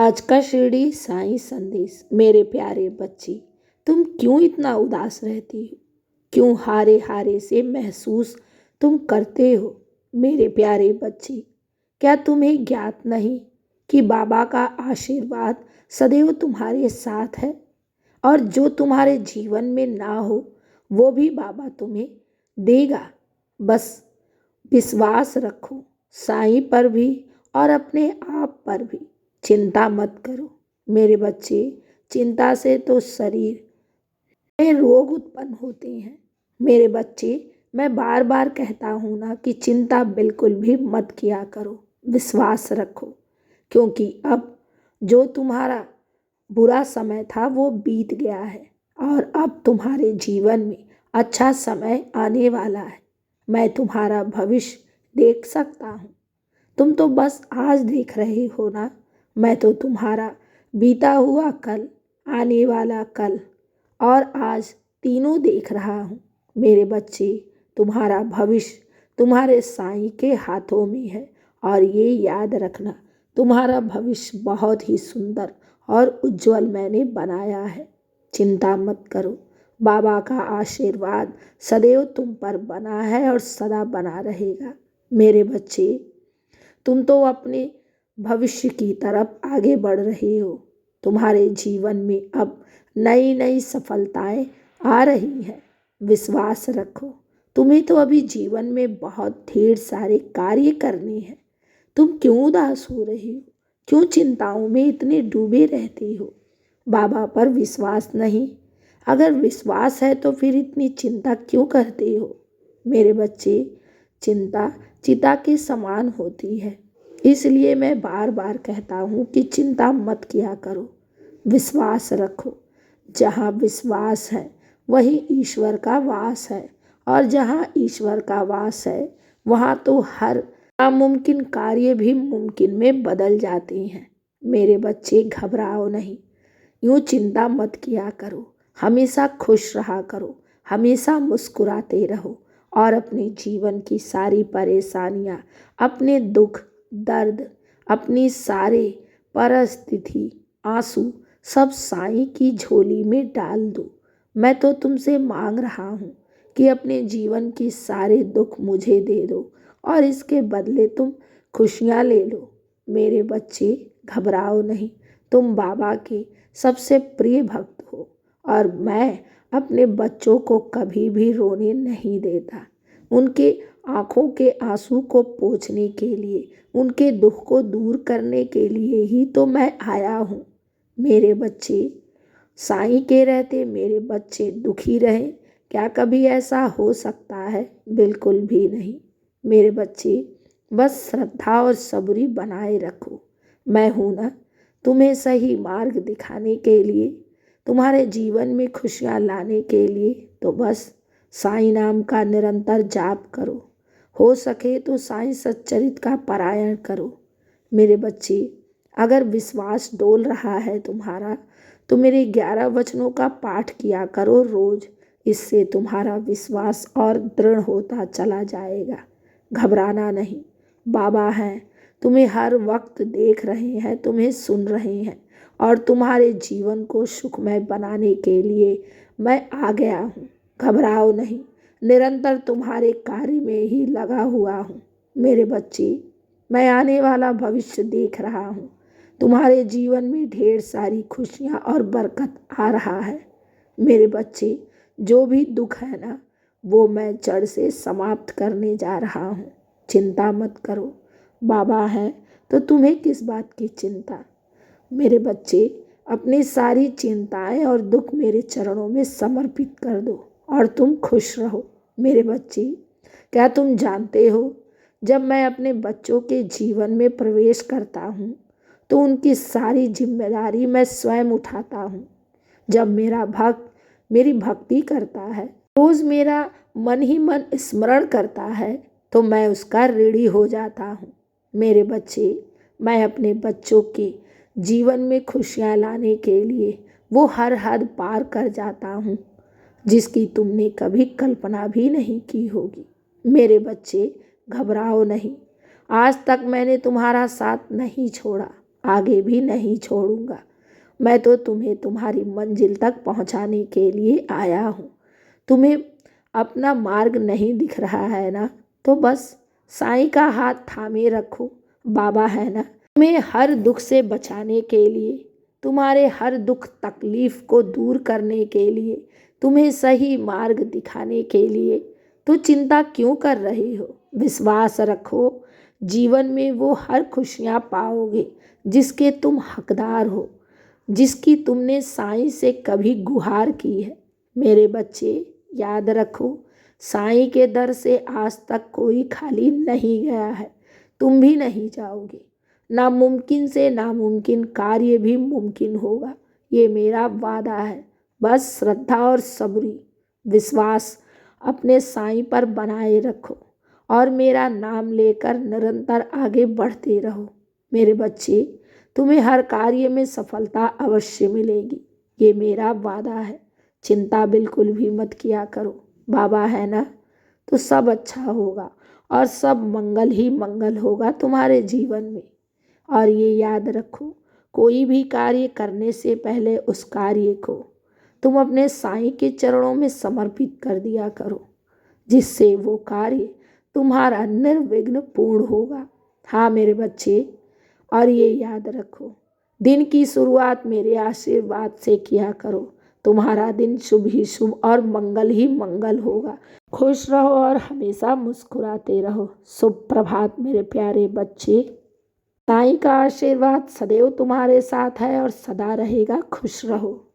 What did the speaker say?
आज का शिरडी साईं संदेश। मेरे प्यारे बच्चे, तुम क्यों इतना उदास रहती हो? क्यों हारे हारे से महसूस तुम करते हो? मेरे प्यारे बच्चे, क्या तुम्हें ज्ञात नहीं कि बाबा का आशीर्वाद सदैव तुम्हारे साथ है? और जो तुम्हारे जीवन में ना हो वो भी बाबा तुम्हें देगा। बस विश्वास रखो, साईं पर भी और अपने आप पर भी। चिंता मत करो मेरे बच्चे। चिंता से तो शरीर में रोग उत्पन्न होते हैं। मेरे बच्चे, मैं बार बार कहता हूँ ना कि चिंता बिल्कुल भी मत किया करो, विश्वास रखो। क्योंकि अब जो तुम्हारा बुरा समय था वो बीत गया है और अब तुम्हारे जीवन में अच्छा समय आने वाला है। मैं तुम्हारा भविष्य देख सकता हूँ। तुम तो बस आज देख रहे हो ना, मैं तो तुम्हारा बीता हुआ कल, आने वाला कल और आज तीनों देख रहा हूँ। मेरे बच्चे, तुम्हारा भविष्य तुम्हारे साईं के हाथों में है और ये याद रखना, तुम्हारा भविष्य बहुत ही सुंदर और उज्जवल मैंने बनाया है। चिंता मत करो, बाबा का आशीर्वाद सदैव तुम पर बना है और सदा बना रहेगा। मेरे बच्चे, तुम तो अपने भविष्य की तरफ आगे बढ़ रहे हो। तुम्हारे जीवन में अब नई नई सफलताएं आ रही हैं। विश्वास रखो, तुम्हें तो अभी जीवन में बहुत ढेर सारे कार्य करने हैं। तुम क्यों उदास हो रही हो? क्यों चिंताओं में इतने डूबे रहती हो? बाबा पर विश्वास नहीं? अगर विश्वास है तो फिर इतनी चिंता क्यों करते हो? मेरे बच्चे, चिंता चिता के समान होती है। इसलिए मैं बार बार कहता हूँ कि चिंता मत किया करो, विश्वास रखो। जहाँ विश्वास है वहीं ईश्वर का वास है और जहाँ ईश्वर का वास है वहाँ तो हर नामुमकिन कार्य भी मुमकिन में बदल जाते हैं। मेरे बच्चे, घबराओ नहीं, यूँ चिंता मत किया करो। हमेशा खुश रहा करो, हमेशा मुस्कुराते रहो और अपने जीवन की सारी परेशानियाँ, अपने दुख दर्द, अपनी सारे परिस्थिति, आंसू सब साईं की झोली में डाल दो। मैं तो तुमसे मांग रहा हूँ कि अपने जीवन की सारे दुख मुझे दे दो और इसके बदले तुम खुशियाँ ले लो। मेरे बच्चे, घबराओ नहीं, तुम बाबा के सबसे प्रिय भक्त हो और मैं अपने बच्चों को कभी भी रोने नहीं देता। उनके आँखों के आंसू को पोंछने के लिए, उनके दुख को दूर करने के लिए ही तो मैं आया हूँ। मेरे बच्चे, साईं के रहते मेरे बच्चे दुखी रहे? क्या कभी ऐसा हो सकता है? बिल्कुल भी नहीं। मेरे बच्चे, बस श्रद्धा और सबूरी बनाए रखो। मैं हूँ ना, तुम्हें सही मार्ग दिखाने के लिए, तुम्हारे जीवन में खुशियाँ लाने के लिए। तो बस साईं नाम का निरंतर जाप करो। हो सके तो साईं सच्चरित का पारायण करो। मेरे बच्चे, अगर विश्वास डोल रहा है तुम्हारा तो मेरे 11 वचनों का पाठ किया करो रोज। इससे तुम्हारा विश्वास और दृढ़ होता चला जाएगा। घबराना नहीं, बाबा हैं, तुम्हें हर वक्त देख रहे हैं, तुम्हें सुन रहे हैं और तुम्हारे जीवन को सुखमय बनाने के लिए मैं आ गया हूँ। घबराओ नहीं, निरंतर तुम्हारे कार्य में ही लगा हुआ हूँ। मेरे बच्चे, मैं आने वाला भविष्य देख रहा हूँ। तुम्हारे जीवन में ढेर सारी खुशियाँ और बरकत आ रहा है। मेरे बच्चे, जो भी दुख है ना, वो मैं जड़ से समाप्त करने जा रहा हूँ। चिंता मत करो, बाबा हैं तो तुम्हें किस बात की चिंता? मेरे बच्चे, अपनी सारी चिंताएं और दुख मेरे चरणों में समर्पित कर दो और तुम खुश रहो। मेरे बच्चे, क्या तुम जानते हो, जब मैं अपने बच्चों के जीवन में प्रवेश करता हूँ तो उनकी सारी जिम्मेदारी मैं स्वयं उठाता हूँ। जब मेरा भक्त मेरी भक्ति करता है, रोज मेरा मन ही मन स्मरण करता है, तो मैं उसका ऋणी हो जाता हूँ। मेरे बच्चे, मैं अपने बच्चों के जीवन में खुशियाँ लाने के लिए वो हर हद पार कर जाता हूँ जिसकी तुमने कभी कल्पना भी नहीं की होगी। मेरे बच्चे, घबराओ नहीं। आज तक मैंने तुम्हारा साथ नहीं छोड़ा आगे भी नहीं छोड़ूंगा। मैं तो तुम्हें तुम्हारी मंजिल तक पहुंचाने के लिए आया हूँ। तुम्हें अपना मार्ग नहीं दिख रहा है ना, तो बस साईं का हाथ थामे रखो। बाबा है ना, तुम्हें हर दुख से बचाने के लिए, तुम्हारे हर दुख तकलीफ को दूर करने के लिए, तुम्हें सही मार्ग दिखाने के लिए। तो चिंता क्यों कर रही हो? विश्वास रखो, जीवन में वो हर खुशियाँ पाओगे जिसके तुम हकदार हो, जिसकी तुमने साईं से कभी गुहार की है। मेरे बच्चे, याद रखो, साईं के दर से आज तक कोई खाली नहीं गया है, तुम भी नहीं जाओगे। नामुमकिन से नामुमकिन कार्य भी मुमकिन होगा, ये मेरा वादा है। बस श्रद्धा और सबरी विश्वास अपने साईं पर बनाए रखो और मेरा नाम लेकर निरंतर आगे बढ़ते रहो। मेरे बच्चे, तुम्हें हर कार्य में सफलता अवश्य मिलेगी, ये मेरा वादा है। चिंता बिल्कुल भी मत किया करो। बाबा है ना, तो सब अच्छा होगा और सब मंगल ही मंगल होगा तुम्हारे जीवन में। और ये याद रखो, कोई भी कार्य करने से पहले उस कार्य को तुम अपने साईं के चरणों में समर्पित कर दिया करो, जिससे वो कार्य तुम्हारा निर्विघ्न पूर्ण होगा। हाँ मेरे बच्चे, और ये याद रखो, दिन की शुरुआत मेरे आशीर्वाद से किया करो। तुम्हारा दिन शुभ ही शुभ और मंगल ही मंगल होगा। खुश रहो और हमेशा मुस्कुराते रहो। शुभ प्रभात मेरे प्यारे बच्चे। साईं का आशीर्वाद सदैव तुम्हारे साथ है और सदा रहेगा। खुश रहो।